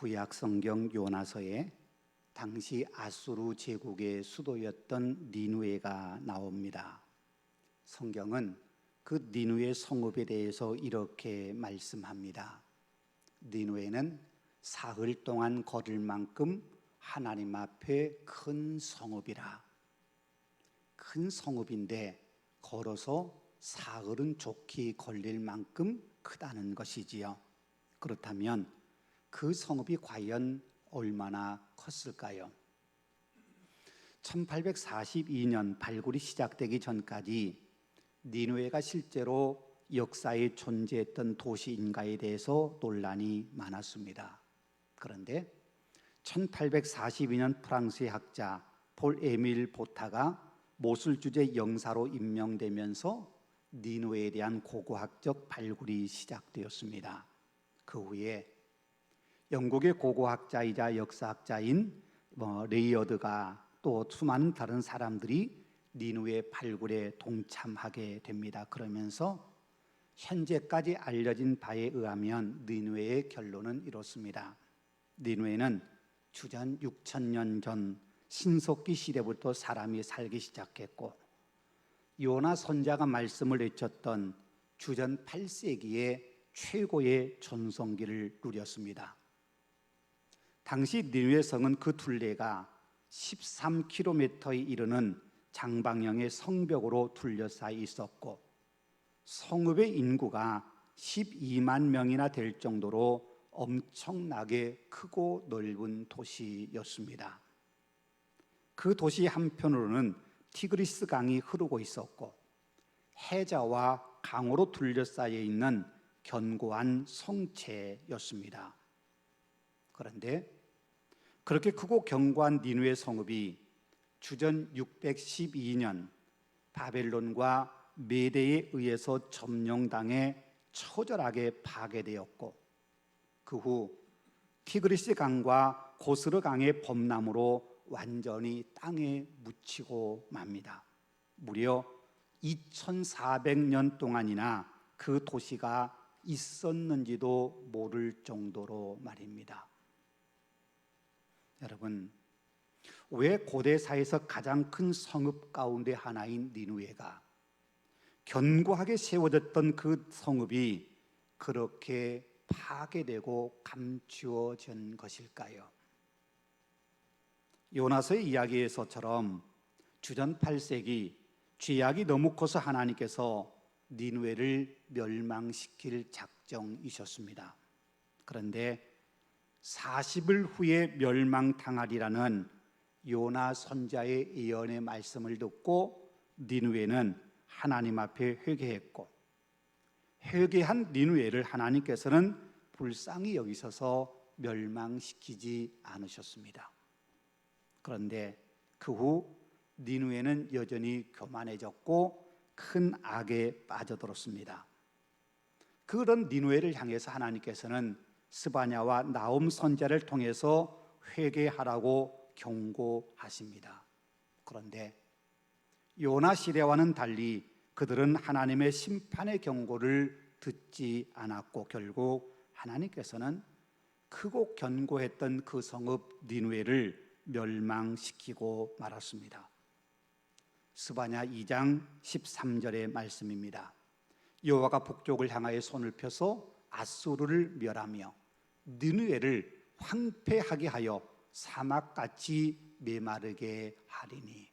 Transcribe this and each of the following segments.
구약 성경 요나서에 당시 아수르 제국의 수도였던 니누에가 나옵니다. 성경은 그 니누의 성읍에 대해서 이렇게 말씀합니다. 니누에는 사흘 동안 걸을 만큼 하나님 앞에 큰 성읍이라. 큰 성읍인데 걸어서 사흘은 좋게 걸릴 만큼 크다는 것이지요. 그렇다면 그 성읍이 과연 얼마나 컸을까요? 1842년 발굴이 시작되기 전까지 니누에가 실제로 역사에 존재했던 도시인가에 대해서 논란이 많았습니다. 그런데 1842년 프랑스의 학자 폴 에밀 보타가 모술 주재 영사로 임명되면서 니누에에 대한 고고학적 발굴이 시작되었습니다. 그 후에 영국의 고고학자이자 역사학자인 레이어드가 또 수많은 다른 사람들이 니누의 발굴에 동참하게 됩니다. 그러면서 현재까지 알려진 바에 의하면 니누의 결론은 이렇습니다. 니누에는 주전 6,000년 전 신석기 시대부터 사람이 살기 시작했고 요나 선자가 말씀을 외쳤던 주전 8세기에 최고의 전성기를 누렸습니다. 당시 니누의 성은 그 둘레가 13km에 이르는 장방형의 성벽으로 둘러싸여 있었고 성읍의 인구가 12만 명이나 될 정도로 엄청나게 크고 넓은 도시였습니다. 그 도시 한편으로는 티그리스 강이 흐르고 있었고 해저와 강으로 둘러싸여 있는 견고한 성체였습니다. 그런데 그렇게 크고 견고한 니누의 성읍이 주전 612년 바벨론과 메대에 의해서 점령당해 처절하게 파괴되었고 그 후 티그리스 강과 고스르 강의 범람으로 완전히 땅에 묻히고 맙니다. 무려 2400년 동안이나 그 도시가 있었는지도 모를 정도로 말입니다. 여러분, 왜 고대사에서 가장 큰 성읍 가운데 하나인 니누에가 견고하게 세워졌던 그 성읍이 그렇게 파괴되고 감추어진 것일까요? 요나서의 이야기에서처럼 주전 8세기 죄악이 너무 커서 하나님께서 니누에를 멸망시킬 작정이셨습니다. 그런데 40일 후에 멸망당하리라는 요나 선자의 예언의 말씀을 듣고 니누에는 하나님 앞에 회개했고 회개한 니누에를 하나님께서는 불쌍히 여기셔서 멸망시키지 않으셨습니다. 그런데 그 후 니누에는 여전히 교만해졌고 큰 악에 빠져들었습니다. 그런 니누에를 향해서 하나님께서는 스바냐와 나홈 선자를 통해서 회개하라고 경고하십니다. 그런데 요나 시대와는 달리 그들은 하나님의 심판의 경고를 듣지 않았고 결국 하나님께서는 크고 견고했던 그 성읍 니누에를 멸망시키고 말았습니다. 스바냐 2장 13절의 말씀입니다. 여호와가 북쪽을 향하여 손을 펴서 아수르를 멸하며 니누에를 황폐하게 하여 사막같이 메마르게 하리니.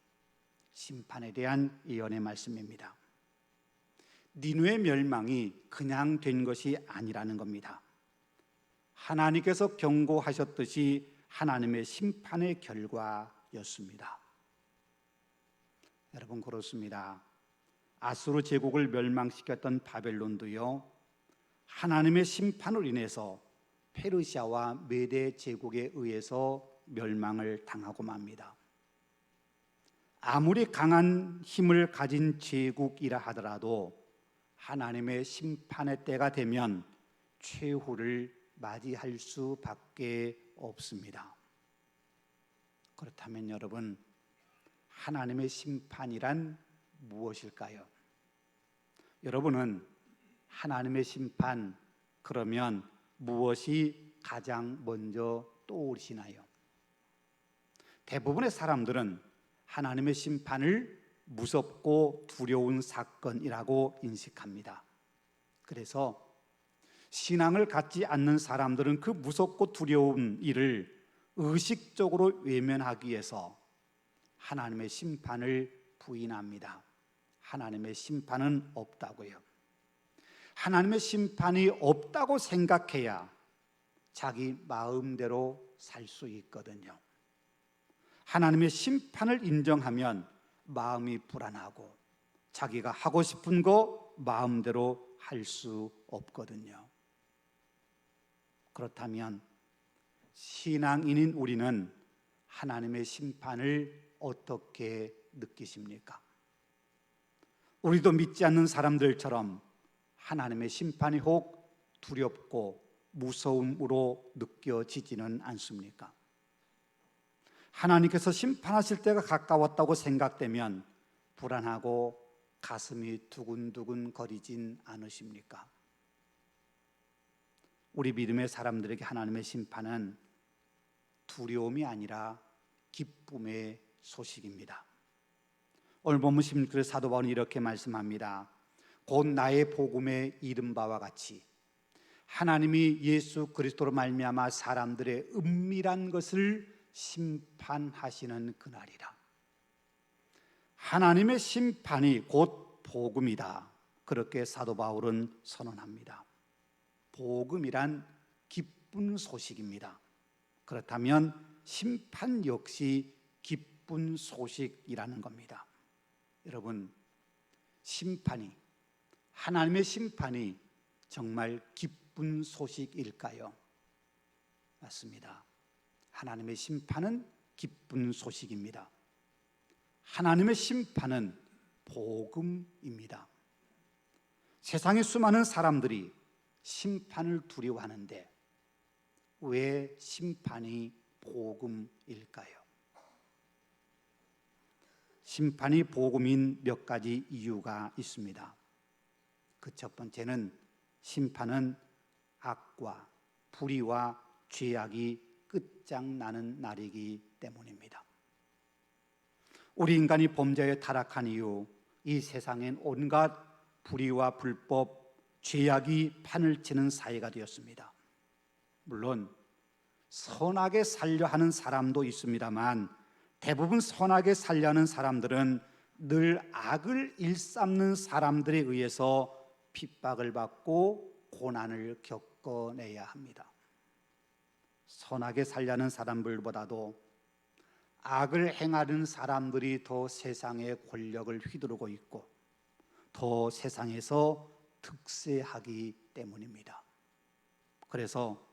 심판에 대한 예언의 말씀입니다. 니누의 멸망이 그냥 된 것이 아니라는 겁니다. 하나님께서 경고하셨듯이 하나님의 심판의 결과였습니다. 여러분, 그렇습니다. 아수르 제국을 멸망시켰던 바벨론도요, 하나님의 심판으로 인해서 페르시아와 메대 제국에 의해서 멸망을 당하고 맙니다. 아무리 강한 힘을 가진 제국이라 하더라도 하나님의 심판의 때가 되면 최후를 맞이할 수밖에 없습니다. 그렇다면 여러분, 하나님의 심판이란 무엇일까요? 여러분은 하나님의 심판, 그러면 무엇이 가장 먼저 떠오르시나요? 대부분의 사람들은 하나님의 심판을 무섭고 두려운 사건이라고 인식합니다. 그래서 신앙을 갖지 않는 사람들은 그 무섭고 두려운 일을 의식적으로 외면하기 위해서 하나님의 심판을 부인합니다. 하나님의 심판은 없다고요. 하나님의 심판이 없다고 생각해야 자기 마음대로 살 수 있거든요. 하나님의 심판을 인정하면 마음이 불안하고 자기가 하고 싶은 거 마음대로 할 수 없거든요. 그렇다면 신앙인인 우리는 하나님의 심판을 어떻게 느끼십니까? 우리도 믿지 않는 사람들처럼 하나님의 심판이 혹 두렵고 무서움으로 느껴지지는 않습니까? 하나님께서 심판하실 때가 가까웠다고 생각되면 불안하고 가슴이 두근두근 거리진 않으십니까? 우리 믿음의 사람들에게 하나님의 심판은 두려움이 아니라 기쁨의 소식입니다. 오늘 본문 16절에 사도 바울은 이렇게 말씀합니다. 곧 나의 복음에 이른 바와 같이 하나님이 예수 그리스도로 말미암아 사람들의 은밀한 것을 심판하시는 그날이라. 하나님의 심판이 곧 복음이다. 그렇게 사도 바울은 선언합니다. 복음이란 기쁜 소식입니다. 그렇다면 심판 역시 기쁜 소식이라는 겁니다. 여러분, 하나님의 심판이 정말 기쁜 소식일까요? 맞습니다. 하나님의 심판은 기쁜 소식입니다. 하나님의 심판은 복음입니다. 세상의 수많은 사람들이 심판을 두려워하는데 왜 심판이 복음일까요? 심판이 복음인 몇 가지 이유가 있습니다. 그 첫 번째는 심판은 악과 불의와 죄악이 끝장나는 날이기 때문입니다. 우리 인간이 범죄에 타락한 이후 이 세상엔 온갖 불의와 불법, 죄악이 판을 치는 사회가 되었습니다. 물론 선하게 살려 하는 사람도 있습니다만 대부분 선하게 살려 하는 사람들은 늘 악을 일삼는 사람들에 의해서 핍박을 받고 고난을 겪어내야 합니다. 선하게 살려 하는 사람들보다도 악을 행하는 사람들이 더 세상의 권력을 휘두르고 있고 더 세상에서 득세하기 때문입니다. 그래서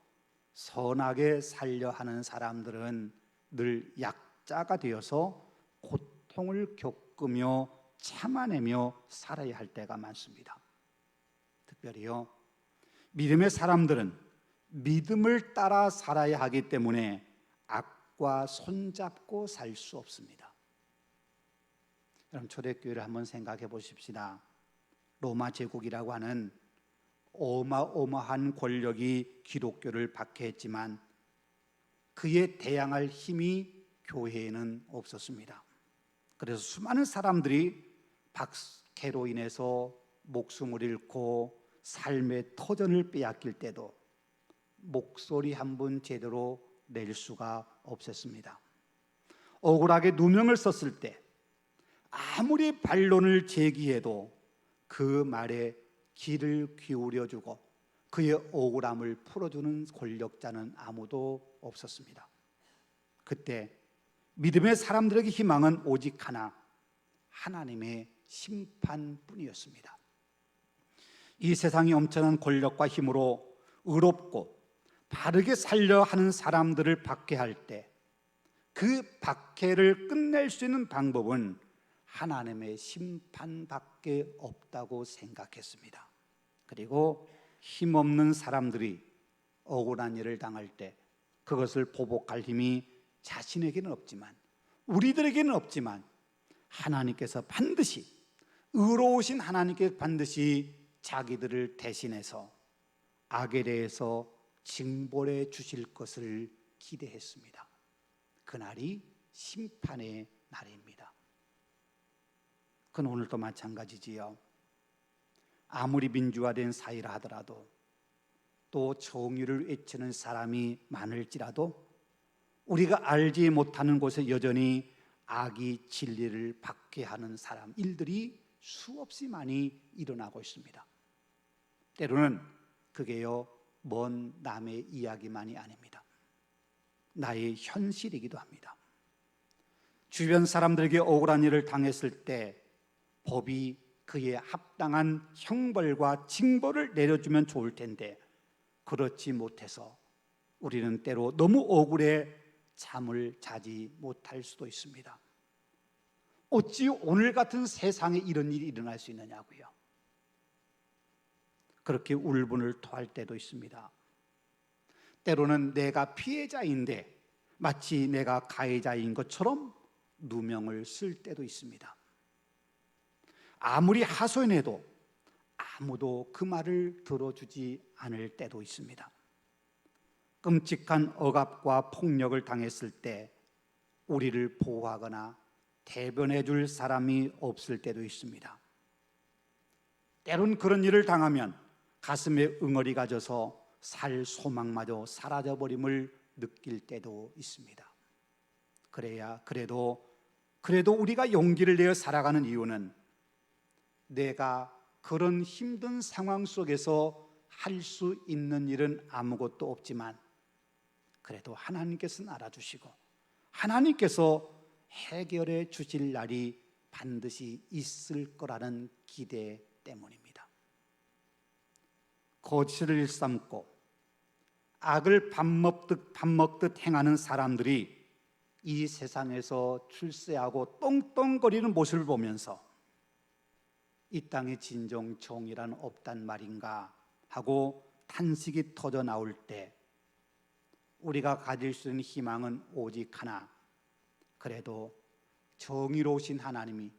선하게 살려 하는 사람들은 늘 약자가 되어서 고통을 겪으며 참아내며 살아야 할 때가 많습니다. 특별히요, 믿음의 사람들은 믿음을 따라 살아야 하기 때문에 악과 손잡고 살 수 없습니다. 여러분, 초대교회를 한번 생각해 보십시다. 로마 제국이라고 하는 어마어마한 권력이 기독교를 박해했지만 그에 대항할 힘이 교회에는 없었습니다. 그래서 수많은 사람들이 박해로 인해서 목숨을 잃고 삶의 터전을 빼앗길 때도 목소리 한 번 제대로 낼 수가 없었습니다. 억울하게 누명을 썼을 때 아무리 반론을 제기해도 그 말에 귀를 기울여주고 그의 억울함을 풀어주는 권력자는 아무도 없었습니다. 그때 믿음의 사람들에게 희망은 오직 하나, 하나님의 심판뿐이었습니다. 이 세상의 엄청난 권력과 힘으로 의롭고 바르게 살려 하는 사람들을 박해할 때 그 박해를 끝낼 수 있는 방법은 하나님의 심판밖에 없다고 생각했습니다. 그리고 힘없는 사람들이 억울한 일을 당할 때 그것을 보복할 힘이 자신에게는 없지만, 우리들에게는 없지만 하나님께서 반드시, 의로우신 하나님께서 반드시 자기들을 대신해서 악에 대해서 징벌해 주실 것을 기대했습니다. 그날이 심판의 날입니다. 그건 오늘도 마찬가지지요. 아무리 민주화된 사회라 하더라도, 또 정의를 외치는 사람이 많을지라도 우리가 알지 못하는 곳에 여전히 악이 진리를 박해하는 사람, 일들이 수없이 많이 일어나고 있습니다. 때로는 그게요, 먼 남의 이야기만이 아닙니다. 나의 현실이기도 합니다. 주변 사람들에게 억울한 일을 당했을 때 법이 그에 합당한 형벌과 징벌을 내려주면 좋을 텐데, 그렇지 못해서 우리는 때로 너무 억울해 잠을 자지 못할 수도 있습니다. 어찌 오늘 같은 세상에 이런 일이 일어날 수 있느냐고요. 그렇게 울분을 토할 때도 있습니다. 때로는 내가 피해자인데 마치 내가 가해자인 것처럼 누명을 쓸 때도 있습니다. 아무리 하소연해도 아무도 그 말을 들어주지 않을 때도 있습니다. 끔찍한 억압과 폭력을 당했을 때 우리를 보호하거나 대변해 줄 사람이 없을 때도 있습니다. 때론 그런 일을 당하면 가슴에 응어리가 져서 살 소망마저 사라져버림을 느낄 때도 있습니다. 그래도 우리가 용기를 내어 살아가는 이유는 내가 그런 힘든 상황 속에서 할 수 있는 일은 아무것도 없지만 그래도 하나님께서는 알아주시고 하나님께서 해결해 주실 날이 반드시 있을 거라는 기대 때문입니다. 거짓을 일삼고 악을 밥 먹듯 행하는 사람들이 이 세상에서 출세하고 똥똥거리는 모습을 보면서 이 땅에 진정 정의란 없단 말인가 하고 탄식이 터져 나올 때 우리가 가질 수 있는 희망은 오직 하나, 그래도 정의로우신 하나님이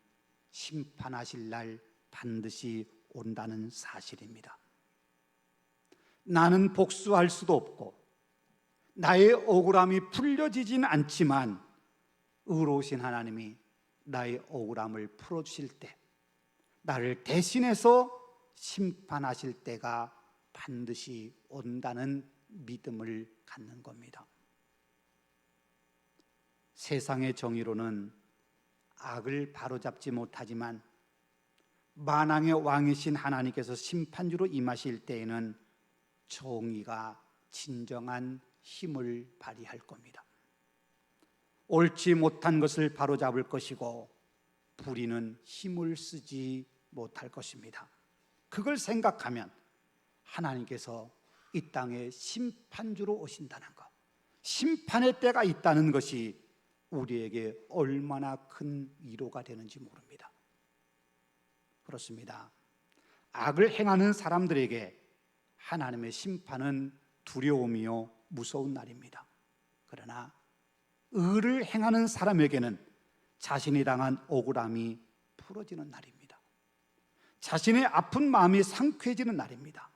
심판하실 날 반드시 온다는 사실입니다. 나는 복수할 수도 없고 나의 억울함이 풀려지진 않지만 의로우신 하나님이 나의 억울함을 풀어주실 때, 나를 대신해서 심판하실 때가 반드시 온다는 믿음을 갖는 겁니다. 세상의 정의로는 악을 바로잡지 못하지만 만왕의 왕이신 하나님께서 심판주로 임하실 때에는 정의가 진정한 힘을 발휘할 겁니다. 옳지 못한 것을 바로잡을 것이고 불의는 힘을 쓰지 못할 것입니다. 그걸 생각하면 하나님께서 이 땅에 심판주로 오신다는 것, 심판의 때가 있다는 것이 우리에게 얼마나 큰 위로가 되는지 모릅니다. 그렇습니다. 악을 행하는 사람들에게 하나님의 심판은 두려움이요 무서운 날입니다. 그러나 의를 행하는 사람에게는 자신이 당한 억울함이 풀어지는 날입니다. 자신의 아픈 마음이 상쾌해지는 날입니다.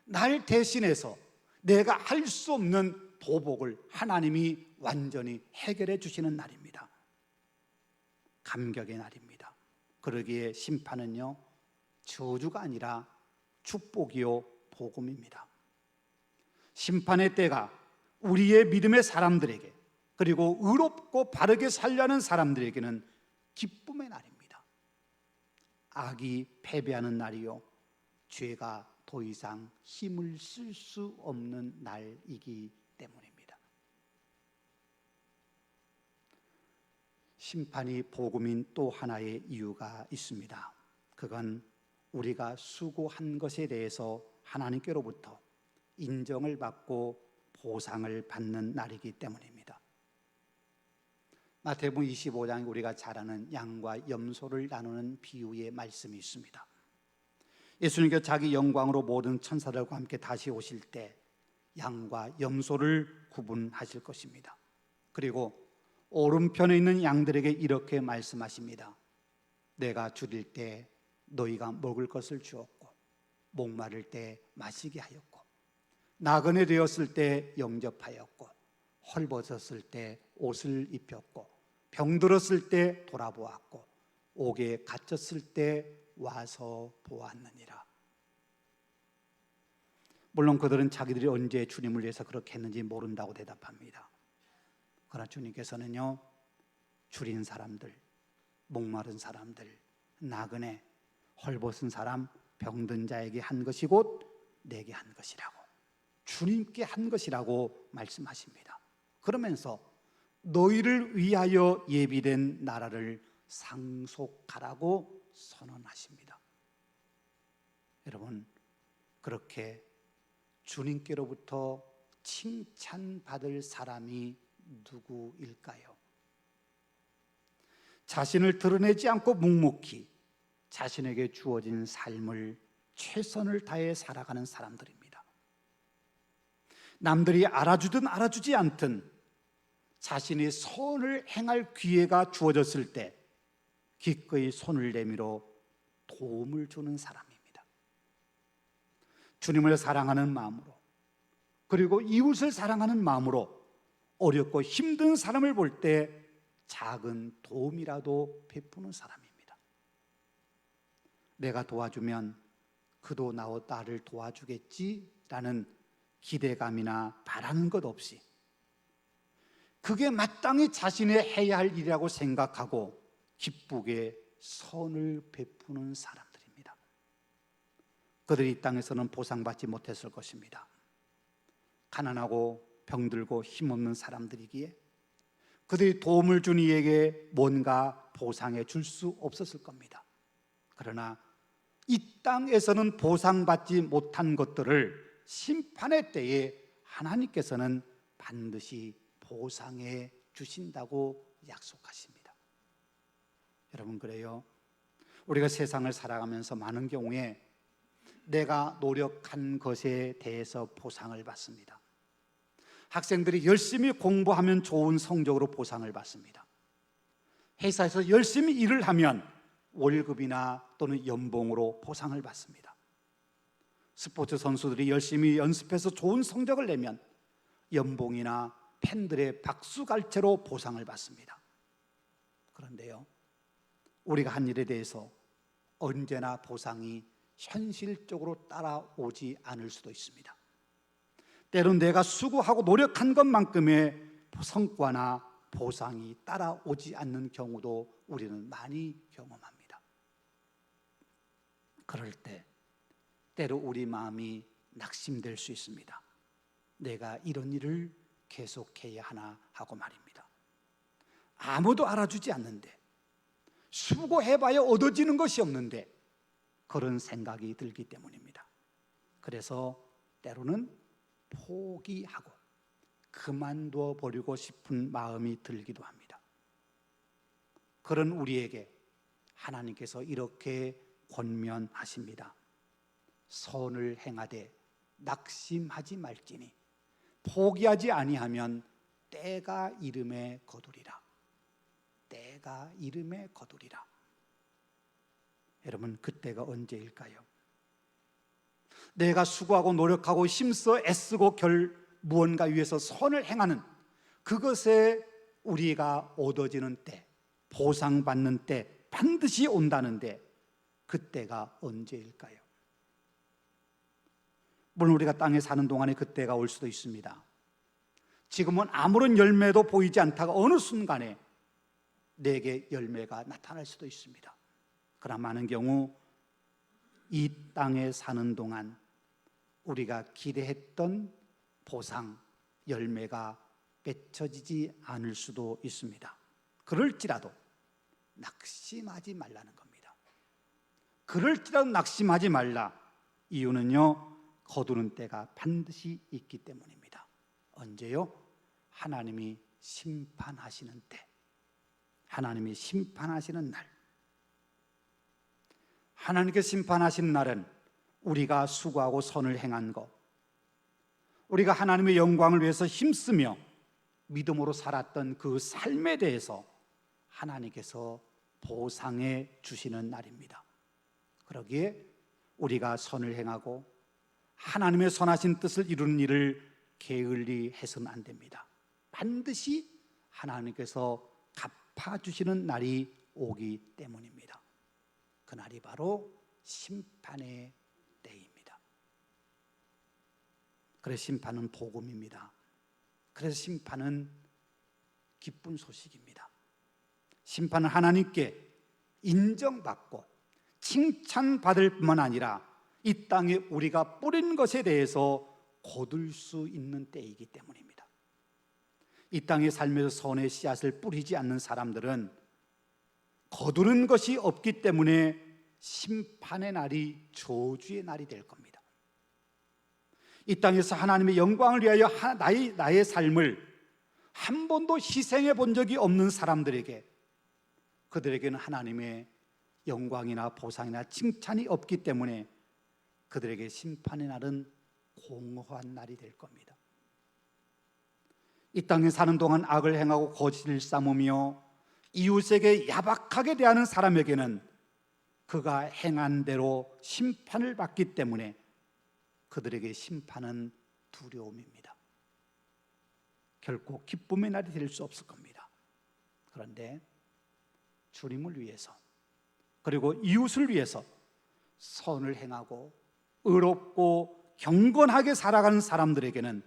날 대신해서 내가 할 수 없는 보복을 하나님이 완전히 해결해 주시는 날입니다. 감격의 날입니다. 그러기에 심판은요 저주가 아니라 축복이요 복음입니다. 심판의 때가 우리의 믿음의 사람들에게, 그리고 의롭고 바르게 살려는 사람들에게는 기쁨의 날입니다. 악이 패배하는 날이요 죄가 더 이상 힘을 쓸 수 없는 날이기 때문입니다. 심판이 복음인 또 하나의 이유가 있습니다. 그건 우리가 수고한 것에 대해서 하나님께로부터 인정을 받고 보상을 받는 날이기 때문입니다. 마태복음 25장에 우리가 잘 아는 양과 염소를 나누는 비유의 말씀이 있습니다. 예수님께서 자기 영광으로 모든 천사들과 함께 다시 오실 때 양과 염소를 구분하실 것입니다. 그리고 오른편에 있는 양들에게 이렇게 말씀하십니다. 내가 줄일 때 너희가 먹을 것을 주었고 목마를 때 마시게 하였고 나그네 되었을 때 영접하였고, 헐벗었을 때 옷을 입혔고, 병들었을 때 돌아보았고, 옥에 갇혔을 때 와서 보았느니라. 물론 그들은 자기들이 언제 주님을 위해서 그렇게 했는지 모른다고 대답합니다. 그러나 주님께서는요, 줄인 사람들, 목마른 사람들, 나그네, 헐벗은 사람, 병든 자에게 한 것이 곧 내게 한 것이라고, 주님께 한 것이라고 말씀하십니다. 그러면서 너희를 위하여 예비된 나라를 상속하라고 선언하십니다. 여러분, 그렇게 주님께로부터 칭찬받을 사람이 누구일까요? 자신을 드러내지 않고 묵묵히 자신에게 주어진 삶을 최선을 다해 살아가는 사람들입니다. 남들이 알아주든 알아주지 않든 자신이 선을 행할 기회가 주어졌을 때 기꺼이 손을 내밀어 도움을 주는 사람입니다. 주님을 사랑하는 마음으로, 그리고 이웃을 사랑하는 마음으로 어렵고 힘든 사람을 볼 때 작은 도움이라도 베푸는 사람입니다. 내가 도와주면 그도 나를 도와주겠지라는 기대감이나 바라는 것 없이 그게 마땅히 자신의 해야 할 일이라고 생각하고 기쁘게 선을 베푸는 사람들입니다. 그들이 이 땅에서는 보상받지 못했을 것입니다. 가난하고 병들고 힘없는 사람들이기에 그들이 도움을 준 이에게 뭔가 보상해 줄 수 없었을 겁니다. 그러나 이 땅에서는 보상받지 못한 것들을 심판의 때에 하나님께서는 반드시 보상해 주신다고 약속하십니다. 여러분, 그래요. 우리가 세상을 살아가면서 많은 경우에 내가 노력한 것에 대해서 보상을 받습니다. 학생들이 열심히 공부하면 좋은 성적으로 보상을 받습니다. 회사에서 열심히 일을 하면 월급이나 또는 연봉으로 보상을 받습니다. 스포츠 선수들이 열심히 연습해서 좋은 성적을 내면 연봉이나 팬들의 박수갈채로 보상을 받습니다. 그런데요, 우리가 한 일에 대해서 언제나 보상이 현실적으로 따라오지 않을 수도 있습니다. 때론 내가 수고하고 노력한 것만큼의 성과나 보상이 따라오지 않는 경우도 우리는 많이 경험합니다. 그럴 때 때로 우리 마음이 낙심될 수 있습니다. 내가 이런 일을 계속해야 하나 하고 말입니다. 아무도 알아주지 않는데, 수고해봐야 얻어지는 것이 없는데, 그런 생각이 들기 때문입니다. 그래서 때로는 포기하고 그만둬 버리고 싶은 마음이 들기도 합니다. 그런 우리에게 하나님께서 이렇게 권면하십니다. 선을 행하되 낙심하지 말지니 포기하지 아니하면 때가 이름에 거두리라. 때가 이름에 거두리라. 여러분, 그때가 언제일까요? 내가 수고하고 노력하고 힘써 애쓰고 무언가 위해서 선을 행하는 그것에 우리가 얻어지는 때, 보상받는 때 반드시 온다는데 그때가 언제일까요? 물론 우리가 땅에 사는 동안에 그때가 올 수도 있습니다. 지금은 아무런 열매도 보이지 않다가 어느 순간에 내게 열매가 나타날 수도 있습니다. 그러나 많은 경우 이 땅에 사는 동안 우리가 기대했던 보상, 열매가 맺혀지지 않을 수도 있습니다. 그럴지라도 낙심하지 말라는 겁니다. 그럴지라도 낙심하지 말라. 이유는요, 거두는 때가 반드시 있기 때문입니다. 언제요? 하나님이 심판하시는 때, 하나님이 심판하시는 날. 하나님께 심판하시는 날은 우리가 수고하고 선을 행한 것, 우리가 하나님의 영광을 위해서 힘쓰며 믿음으로 살았던 그 삶에 대해서 하나님께서 보상해 주시는 날입니다. 그러기에 우리가 선을 행하고 하나님의 선하신 뜻을 이루는 일을 게을리 해서는 안 됩니다. 반드시 하나님께서 갚아주시는 날이 오기 때문입니다. 그날이 바로 심판의 때입니다. 그래서 심판은 복음입니다. 그래서 심판은 기쁜 소식입니다. 심판은 하나님께 인정받고 칭찬받을 뿐만 아니라 이 땅에 우리가 뿌린 것에 대해서 거둘 수 있는 때이기 때문입니다. 이 땅의 삶에서 선의 씨앗을 뿌리지 않는 사람들은 거두는 것이 없기 때문에 심판의 날이 저주의 날이 될 겁니다. 이 땅에서 하나님의 영광을 위하여 나의 삶을 한 번도 희생해 본 적이 없는 사람들에게, 그들에게는 하나님의 영광이나 보상이나 칭찬이 없기 때문에 그들에게 심판의 날은 공허한 날이 될 겁니다. 이 땅에 사는 동안 악을 행하고 거짓을 삼으며 이웃에게 야박하게 대하는 사람에게는 그가 행한 대로 심판을 받기 때문에 그들에게 심판은 두려움입니다. 결코 기쁨의 날이 될 수 없을 겁니다. 그런데 주님을 위해서, 그리고 이웃을 위해서 선을 행하고 의롭고 경건하게 살아가는 사람들에게는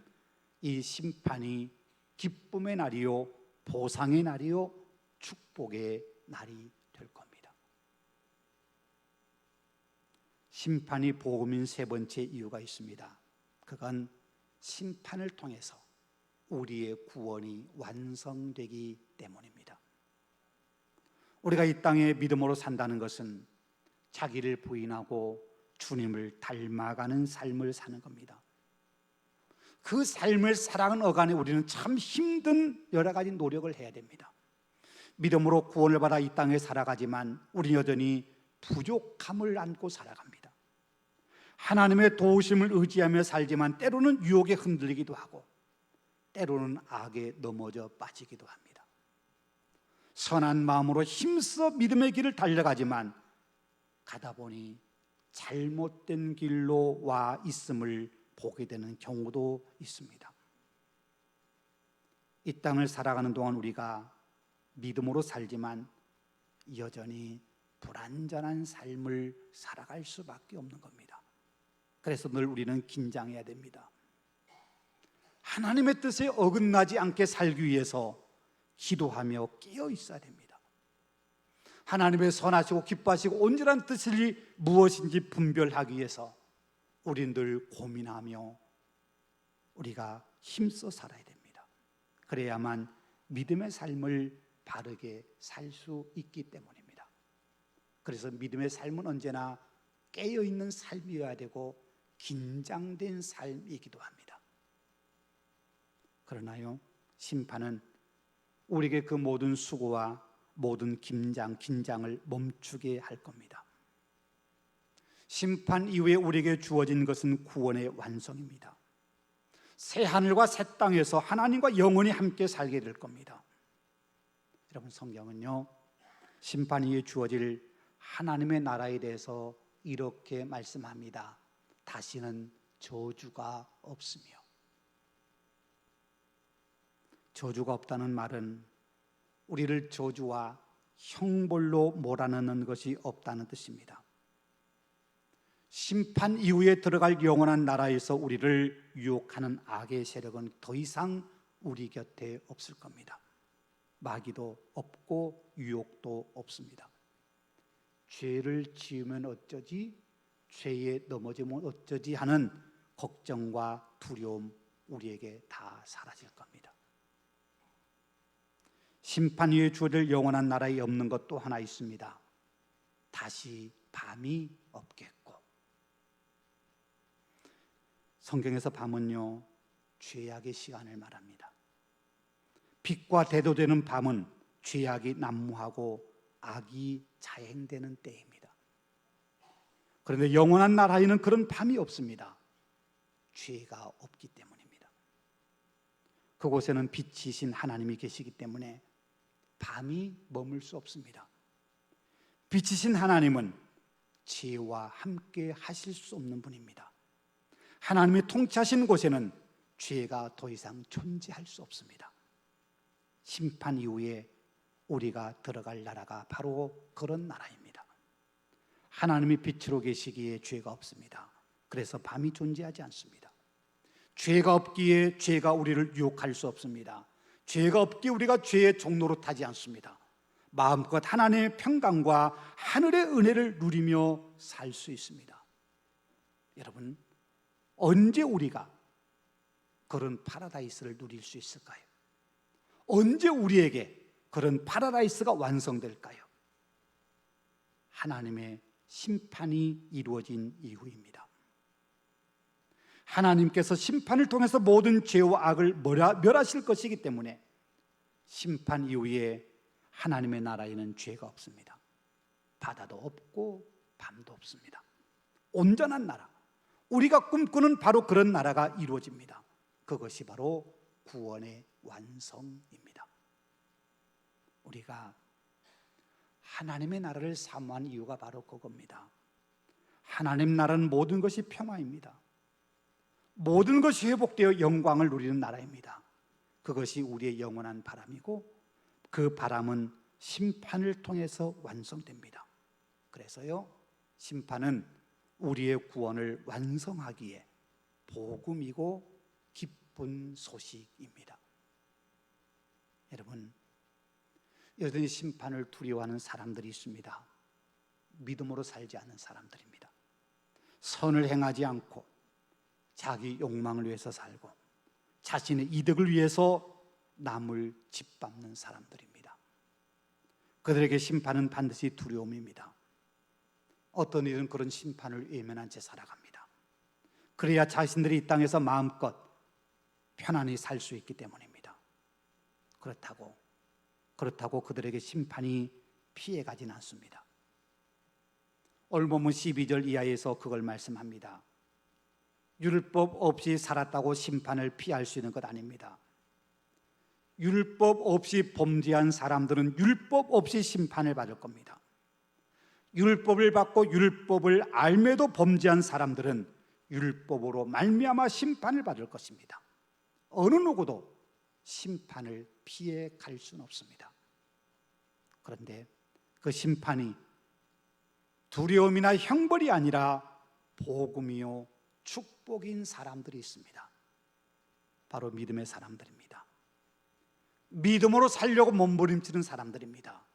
이 심판이 기쁨의 날이요, 보상의 날이요, 축복의 날이 될 겁니다. 심판이 복음인 세 번째 이유가 있습니다. 그건 심판을 통해서 우리의 구원이 완성되기 때문입니다. 우리가 이 땅에 믿음으로 산다는 것은 자기를 부인하고 주님을 닮아가는 삶을 사는 겁니다. 그 삶을 살아가는 어간에 우리는 참 힘든 여러 가지 노력을 해야 됩니다. 믿음으로 구원을 받아 이 땅에 살아가지만 우리는 여전히 부족함을 안고 살아갑니다. 하나님의 도우심을 의지하며 살지만 때로는 유혹에 흔들리기도 하고 때로는 악에 넘어져 빠지기도 합니다. 선한 마음으로 힘써 믿음의 길을 달려가지만 가다 보니 잘못된 길로 와 있음을 보게 되는 경우도 있습니다. 이 땅을 살아가는 동안 우리가 믿음으로 살지만 여전히 불완전한 삶을 살아갈 수밖에 없는 겁니다. 그래서 늘 우리는 긴장해야 됩니다. 하나님의 뜻에 어긋나지 않게 살기 위해서 기도하며 깨어 있어야 됩니다. 하나님의 선하시고 기뻐하시고 온전한 뜻이 무엇인지 분별하기 위해서 우리는 늘 고민하며 우리가 힘써 살아야 됩니다. 그래야만 믿음의 삶을 바르게 살 수 있기 때문입니다. 그래서 믿음의 삶은 언제나 깨어있는 삶이어야 되고 긴장된 삶이기도 합니다. 그러나요, 심판은 우리에게 그 모든 수고와 모든 긴장을 멈추게 할 겁니다. 심판 이후에 우리에게 주어진 것은 구원의 완성입니다. 새 하늘과 새 땅에서 하나님과 영원히 함께 살게 될 겁니다. 여러분, 성경은요, 심판 이후에 주어질 하나님의 나라에 대해서 이렇게 말씀합니다. 다시는 저주가 없으며. 저주가 없다는 말은 우리를 저주와 형벌로 몰아넣는 것이 없다는 뜻입니다. 심판 이후에 들어갈 영원한 나라에서 우리를 유혹하는 악의 세력은 더 이상 우리 곁에 없을 겁니다. 마귀도 없고 유혹도 없습니다. 죄를 지으면 어쩌지? 죄에 넘어지면 어쩌지? 하는 걱정과 두려움, 우리에게 다 사라질 겁니다. 심판 이후에 주어질 영원한 나라에 없는 것 또 하나 있습니다. 다시 밤이 없겠고. 성경에서 밤은요, 죄악의 시간을 말합니다. 빛과 대도되는 밤은 죄악이 난무하고 악이 자행되는 때입니다. 그런데 영원한 나라에는 그런 밤이 없습니다. 죄가 없기 때문입니다. 그곳에는 빛이신 하나님이 계시기 때문에 밤이 머물 수 없습니다. 빛이신 하나님은 죄와 함께 하실 수 없는 분입니다. 하나님이 통치하신 곳에는 죄가 더 이상 존재할 수 없습니다. 심판 이후에 우리가 들어갈 나라가 바로 그런 나라입니다. 하나님이 빛으로 계시기에 죄가 없습니다. 그래서 밤이 존재하지 않습니다. 죄가 없기에 죄가 우리를 유혹할 수 없습니다. 죄가 없기에 우리가 죄의 종로로 타지 않습니다. 마음껏 하나님의 평강과 하늘의 은혜를 누리며 살 수 있습니다. 여러분, 언제 우리가 그런 파라다이스를 누릴 수 있을까요? 언제 우리에게 그런 파라다이스가 완성될까요? 하나님의 심판이 이루어진 이후입니다. 하나님께서 심판을 통해서 모든 죄와 악을 멸하실 것이기 때문에 심판 이후에 하나님의 나라에는 죄가 없습니다. 바다도 없고 밤도 없습니다. 온전한 나라, 우리가 꿈꾸는 바로 그런 나라가 이루어집니다. 그것이 바로 구원의 완성입니다. 우리가 하나님의 나라를 사모한 이유가 바로 그겁니다. 하나님 나라는 모든 것이 평화입니다. 모든 것이 회복되어 영광을 누리는 나라입니다. 그것이 우리의 영원한 바람이고 그 바람은 심판을 통해서 완성됩니다. 그래서요, 심판은 우리의 구원을 완성하기에 복음이고 기쁜 소식입니다. 여러분, 여전히 심판을 두려워하는 사람들이 있습니다. 믿음으로 살지 않는 사람들입니다. 선을 행하지 않고 자기 욕망을 위해서 살고 자신의 이득을 위해서 남을 짓밟는 사람들입니다. 그들에게 심판은 반드시 두려움입니다. 어떤 일은 그런 심판을 외면한 채 살아갑니다. 그래야 자신들이 이 땅에서 마음껏 편안히 살 수 있기 때문입니다. 그렇다고 그들에게 심판이 피해가진 않습니다. 올보문 12절 이하에서 그걸 말씀합니다. 율법 없이 살았다고 심판을 피할 수 있는 것 아닙니다. 율법 없이 범죄한 사람들은 율법 없이 심판을 받을 겁니다. 율법을 받고 율법을 알매도 범죄한 사람들은 율법으로 말미암아 심판을 받을 것입니다. 어느 누구도 심판을 피해 갈 수는 없습니다. 그런데 그 심판이 두려움이나 형벌이 아니라 복음이요 축복인 사람들이 있습니다. 바로 믿음의 사람들입니다. 믿음으로 살려고 몸부림치는 사람들입니다.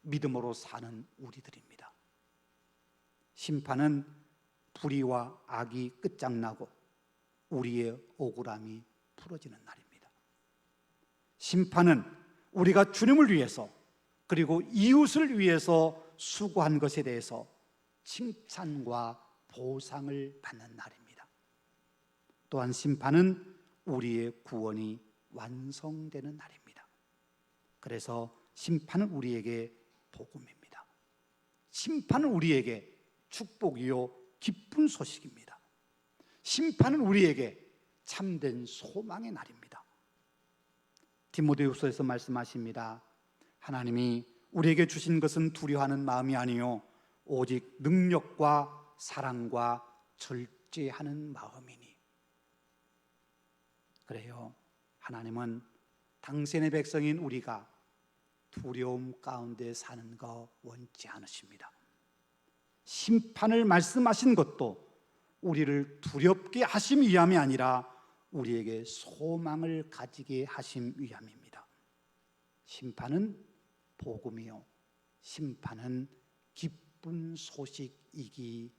믿음으로 사는 우리들입니다. 심판은 불의와 악이 끝장나고 우리의 억울함이 풀어지는 날입니다. 심판은 우리가 주님을 위해서 그리고 이웃을 위해서 수고한 것에 대해서 칭찬과 보상을 받는 날입니다. 또한 심판은 우리의 구원이 완성되는 날입니다. 그래서 심판은 우리에게 복음입니다. 심판은 우리에게 축복이요 기쁜 소식입니다. 심판은 우리에게 참된 소망의 날입니다. 디모데후서에서 말씀하십니다. 하나님이 우리에게 주신 것은 두려워하는 마음이 아니요 오직 능력과 사랑과 절제하는 마음이니. 그래요, 하나님은 당신의 백성인 우리가 두려움 가운데 사는 거 원치 않으십니다. 심판을 말씀하신 것도 우리를 두렵게 하심 위함이 아니라 우리에게 소망을 가지게 하심 위함입니다. 심판은 복음이요 심판은 기쁜 소식이기